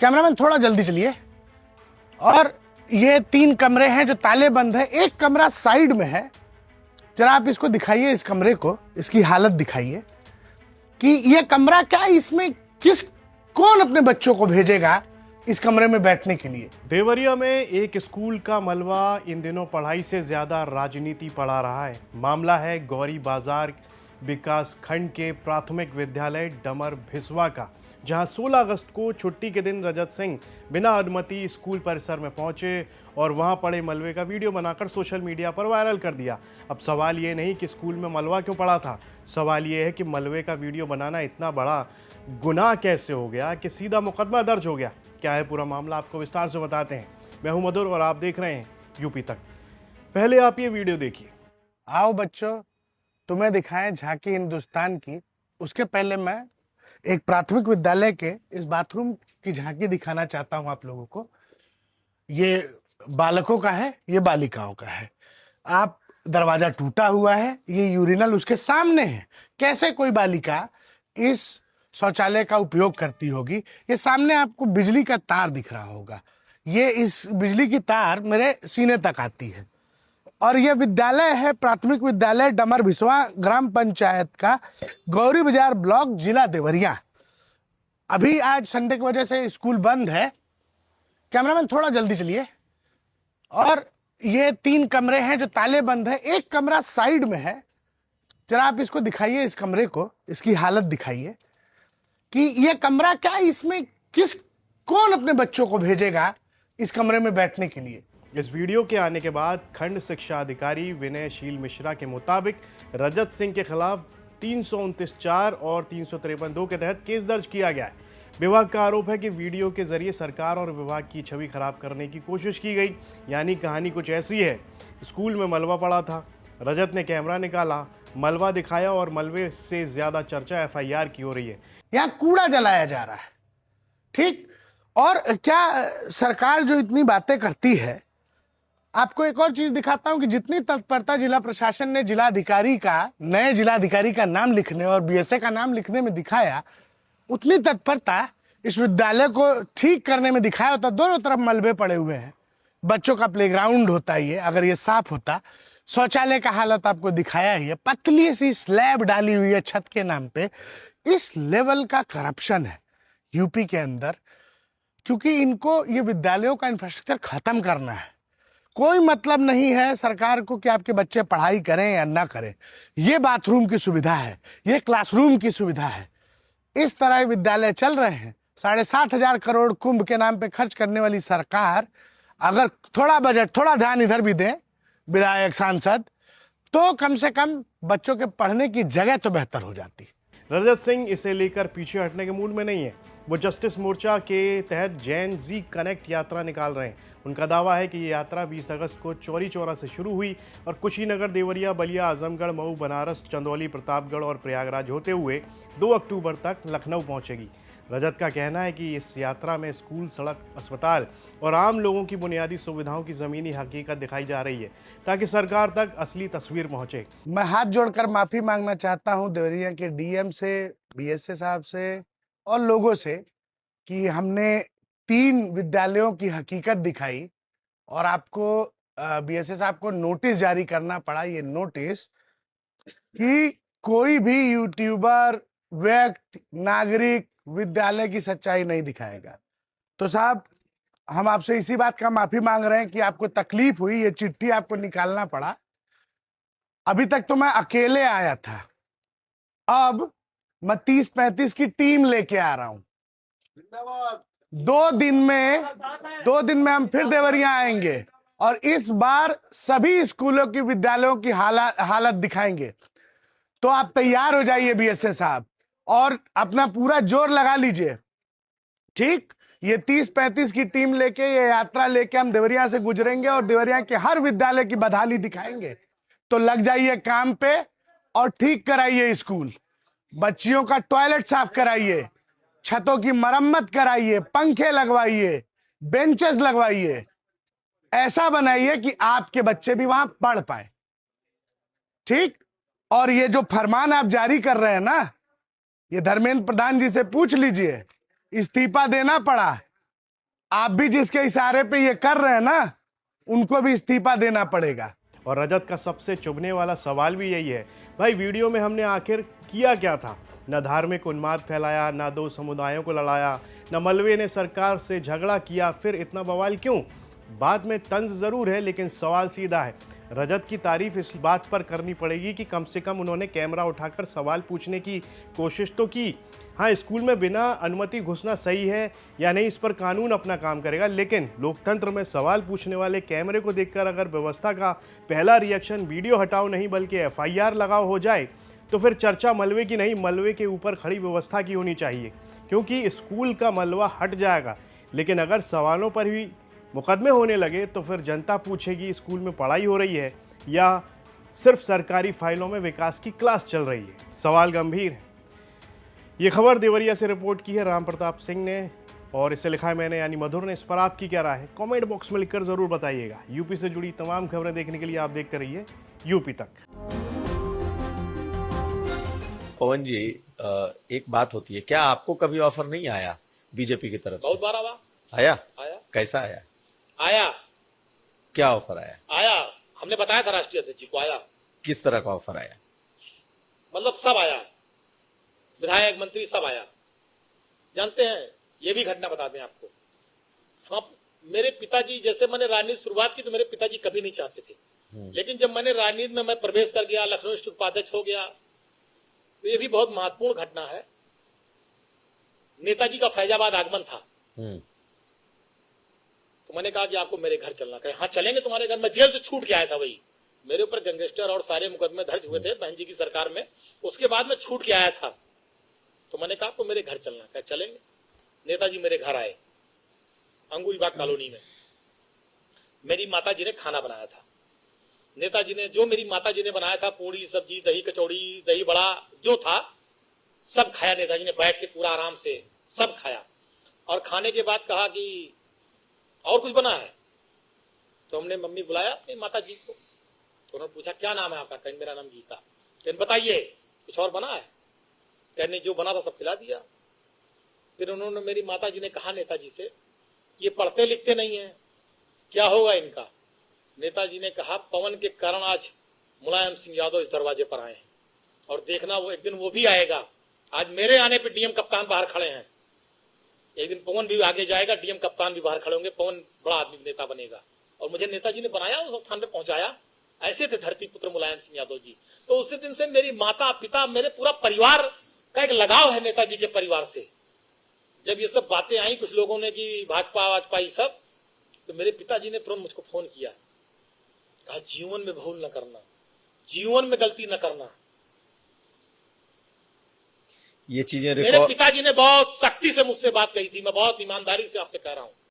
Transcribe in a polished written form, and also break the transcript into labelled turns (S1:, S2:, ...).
S1: Cameraman थोड़ा जल्दी चलिए। और ये 3 कमरे हैं जो ताले बंद है, एक कमरा साइड में है। जरा आप इसको दिखाइए, इस कमरे को, इसकी हालत दिखाइए कि ये कमरा क्या, इसमें कौन अपने बच्चों को भेजेगा इस कमरे में बैठने के लिए।
S2: देवरिया में एक स्कूल का मलबा इन दिनों पढ़ाई से ज्यादा राजनीति पढ़ा रहा है। मामला है गौरी बाजार विकास खंड के प्राथमिक विद्यालय डमर भिसवा का, जहां 16 अगस्त को छुट्टी के दिन रजत सिंह बिना अनुमति स्कूल परिसर में पहुंचे और वहां पड़े मलबे का वीडियो बनाकर सोशल मीडिया पर वायरल कर दिया। अब सवाल ये नहीं कि स्कूल में मलबा क्यों पड़ा था, सवाल ये है कि मलबे का वीडियो बनाना इतना बड़ा गुनाह कैसे हो गया कि सीधा मुकदमा दर्ज हो गया। क्या है पूरा मामला, आपको विस्तार से बताते हैं। मैं हूं मधुर और आप देख रहे हैं यूपी तक। पहले आप ये वीडियो देखिए।
S1: आओ बच्चों, तुम्हें दिखाएं झांकी हिंदुस्तान की। उसके पहले मैं एक प्राथमिक विद्यालय के इस बाथरूम की झांकी दिखाना चाहता हूं आप लोगों को। ये बालकों का है, ये बालिकाओं का है। आप दरवाजा टूटा हुआ है, ये यूरिनल उसके सामने है। कैसे कोई बालिका इस शौचालय का उपयोग करती होगी। ये सामने आपको बिजली का तार दिख रहा होगा, ये इस बिजली की तार मेरे सीने तक आती है। और यह विद्यालय है प्राथमिक विद्यालय डमर भिसवा, ग्राम पंचायत का, गौरी बाजार ब्लॉक, जिला देवरिया। अभी आज संडे की वजह से स्कूल बंद है। कैमरामैन थोड़ा जल्दी चलिए। और ये 3 कमरे हैं जो ताले बंद है, एक कमरा साइड में है। जरा आप इसको दिखाइए, इस कमरे को, इसकी हालत दिखाइए कि ये कमरा क्या, इसमें कौन अपने बच्चों को भेजेगा इस कमरे में बैठने के लिए।
S2: इस वीडियो के आने के बाद खंड शिक्षा अधिकारी विनयशील मिश्रा के मुताबिक रजत सिंह के खिलाफ 329(4) और 353(2) के तहत केस दर्ज किया गया है। विभाग का आरोप है कि वीडियो के जरिए सरकार और विभाग की छवि खराब करने की कोशिश की गई। यानी कहानी कुछ ऐसी है, स्कूल में मलबा पड़ा था, रजत ने कैमरा निकाला, मलबा दिखाया और मलबे से ज्यादा चर्चा FIR की हो रही है।
S1: यहाँ कूड़ा जलाया जा रहा है, ठीक। और क्या सरकार जो इतनी बातें करती है, आपको एक और चीज दिखाता हूं कि जितनी तत्परता जिला प्रशासन ने जिलाधिकारी का, नए जिलाधिकारी का नाम लिखने और BSA का नाम लिखने में दिखाया, उतनी तत्परता इस विद्यालय को ठीक करने में दिखाया होता। दोनों तरफ मलबे पड़े हुए हैं, बच्चों का प्लेग्राउंड होता ही है, अगर ये साफ होता। शौचालय का हालत आपको दिखाया ही है, पतली सी स्लैब डाली हुई है छत के नाम पे। इस लेवल का करप्शन है यूपी के अंदर, क्योंकि इनको ये विद्यालयों का इंफ्रास्ट्रक्चर खत्म करना है। कोई मतलब नहीं है सरकार को कि आपके बच्चे पढ़ाई करें या ना करें। ये बाथरूम की सुविधा है, ये क्लासरूम की सुविधा है। इस तरह विद्यालय चल रहे हैं। 7,500 करोड़ कुंभ के नाम पे खर्च करने वाली सरकार अगर थोड़ा बजट, थोड़ा ध्यान इधर भी दें, विधायक सांसद, तो कम से कम बच्चों के पढ़ने की जगह तो बेहतर हो जाती।
S2: रजत सिंह इसे लेकर पीछे हटने के मूड में नहीं है। वो जस्टिस मोर्चा के तहत जैन जी कनेक्ट यात्रा निकाल रहे हैं। उनका दावा है कि ये यात्रा 20 अगस्त को चौरी चौरा से शुरू हुई और कुशीनगर, देवरिया, बलिया, आजमगढ़, मऊ, बनारस, चंदौली, प्रतापगढ़ और प्रयागराज होते हुए 2 अक्टूबर तक लखनऊ पहुंचेगी। रजत का कहना है कि इस यात्रा में स्कूल, सड़क, अस्पताल और आम लोगों की बुनियादी सुविधाओं की ज़मीनी हकीकत दिखाई जा रही है, ताकि सरकार तक असली तस्वीर पहुंचे।
S1: मैं हाथ जोड़कर माफी मांगना चाहता हूं देवरिया के DM से, BSA साहब से और लोगों से कि हमने 3 विद्यालयों की हकीकत दिखाई और आपको BSA साहब को नोटिस जारी करना पड़ा। ये नोटिस कि कोई भी यूट्यूबर, व्यक्ति, नागरिक विद्यालय की सच्चाई नहीं दिखाएगा। तो साहब, हम आपसे इसी बात का माफी मांग रहे हैं कि आपको तकलीफ हुई, ये चिट्ठी आपको निकालना पड़ा। अभी तक तो मैं अकेले आया था, अब मैं 30-35 की टीम लेके आ रहा हूं। 2 दिन में हम फिर देवरिया आएंगे और इस बार सभी स्कूलों की, विद्यालयों की हालत दिखाएंगे। तो आप तैयार हो जाइए BSA साहब और अपना पूरा जोर लगा लीजिए, ठीक। ये 30-35 की टीम लेके, ये यात्रा लेके हम देवरिया से गुजरेंगे और देवरिया के हर विद्यालय की बदहाली दिखाएंगे। तो लग जाइए काम पे और ठीक कराइए स्कूल, बच्चियों का टॉयलेट साफ कराइए, छतों की मरम्मत कराइए, पंखे लगवाइए, बेंचेस लगवाइए, ऐसा बनाइए कि आपके बच्चे भी वहां पढ़ पाए, ठीक। और ये जो फरमान आप जारी कर रहे हैं ना, ये धर्मेंद्र प्रधान जी से पूछ लीजिए, इस्तीफा देना पड़ा आप भी जिसके इशारे पे ये कर रहे हैं ना, उनको भी इस्तीफा देना पड़ेगा।
S2: और रजत का सबसे चुभने वाला सवाल भी यही है, भाई वीडियो में हमने आखिर किया क्या था? न धार्मिक उन्माद फैलाया, न दो समुदायों को लड़ाया, न मलबे ने सरकार से झगड़ा किया, फिर इतना बवाल क्यों? बात में तंज जरूर है, लेकिन सवाल सीधा है। रजत की तारीफ इस बात पर करनी पड़ेगी कि कम से कम उन्होंने कैमरा उठाकर सवाल पूछने की कोशिश तो की। हाँ, स्कूल में बिना अनुमति घुसना सही है या नहीं, इस पर कानून अपना काम करेगा, लेकिन लोकतंत्र में सवाल पूछने वाले कैमरे को देखकर अगर व्यवस्था का पहला रिएक्शन वीडियो हटाओ नहीं बल्कि एफआईआर लगाओ हो जाए, तो फिर चर्चा मलबे की नहीं, मलबे के ऊपर खड़ी व्यवस्था की होनी चाहिए, क्योंकि स्कूल का मलबा हट जाएगा। लेकिन अगर सवालों पर ही मुकदमे होने लगे तो फिर जनता पूछेगी स्कूल में पढ़ाई हो रही है या सिर्फ सरकारी फाइलों में विकास की क्लास चल रही है। सवाल गंभीर है। ये खबर देवरिया से रिपोर्ट की है राम प्रताप सिंह ने और इसे लिखा है मैंने यानी मधुर ने। इस पर आपकी क्या राय है? कमेंट बॉक्स में लिखकर जरूर बताइएगा। यूपी से जुड़ी तमाम खबरें देखने के लिए आप देखते रहिए यूपी तक।
S3: पवन जी, एक बात होती है, क्या आपको कभी ऑफर नहीं आया बीजेपी की तरफ से?
S4: बहुत बार
S3: आया?
S4: आया
S3: कैसा आया?
S4: आया
S3: क्या ऑफर आया?
S4: आया हमने बताया था राष्ट्रीय अध्यक्ष जी को। आया
S3: किस तरह का ऑफर आया?
S4: मतलब सब आया, विधायक मंत्री सब आया। जानते हैं, ये भी घटना बता दें आपको, हम मेरे पिताजी, जैसे मैंने राजनीति शुरुआत की तो मेरे पिताजी कभी नहीं चाहते थे, लेकिन जब मैंने राजनीति में मैं प्रवेश कर गया, लखनऊ स्थित उपाध्यक्ष हो गया, तो ये भी बहुत महत्वपूर्ण घटना है। नेताजी का फैजाबाद आगमन था, तो मैंने कहा कि आपको मेरे घर चलना। कहे हाँ चलेंगे तुम्हारे घर। मैं जेल से छूट के आया था, वही मेरे ऊपर गैंगस्टर और सारे मुकदमे दर्ज हुए थे बहन जी की सरकार में, उसके बाद मैं छूट के आया था। तो मैंने कहा आपको मेरे घर चलना। कहे चलेंगे। नेताजी मेरे घर आए, अंगूरीबाग कॉलोनी में। मेरी माता जी ने खाना बनाया था। नेताजी ने जो मेरी माता जी ने बनाया था, पूड़ी सब्जी दही कचौड़ी दही बड़ा जो था सब खाया। नेताजी ने बैठ के पूरा आराम से सब खाया और खाने के बाद कहा कि और कुछ बना है? तो हमने मम्मी बुलाया अपनी माता जी को, तो उन्होंने पूछा क्या नाम है आपका? कहीं मेरा नाम गीता। कहीं बताइए कुछ और बना है? कहने जो बना था सब खिला दिया। फिर उन्होंने मेरी माता जी ने कहा नेताजी से, ये पढ़ते लिखते नहीं है, क्या होगा इनका? नेताजी ने कहा पवन के कारण आज मुलायम सिंह यादव इस दरवाजे पर आए हैं, और देखना वो एक दिन वो भी आएगा। आज मेरे आने पे डीएम कप्तान बाहर खड़े हैं, एक दिन पवन भी आगे जाएगा, डीएम कप्तान भी बाहर खड़े होंगे, पवन बड़ा आदमी नेता बनेगा। और मुझे नेताजी ने बनाया, उस स्थान पे पहुंचाया। ऐसे थे धरती पुत्र मुलायम सिंह यादव जी। तो उसी दिन से मेरी माता पिता मेरे पूरा परिवार का एक लगाव है नेताजी के परिवार से। जब ये सब बातें आई कुछ लोगों ने कि भाजपा वाजपा ये सब, तो मेरे पिताजी ने तुरंत मुझको फोन किया, कहा जीवन में भूल न करना, जीवन में गलती न करना।
S3: ये चीजें
S4: मेरे पिताजी ने बहुत सख्ती से मुझसे बात कही थी। मैं बहुत ईमानदारी से आपसे कह रहा हूं।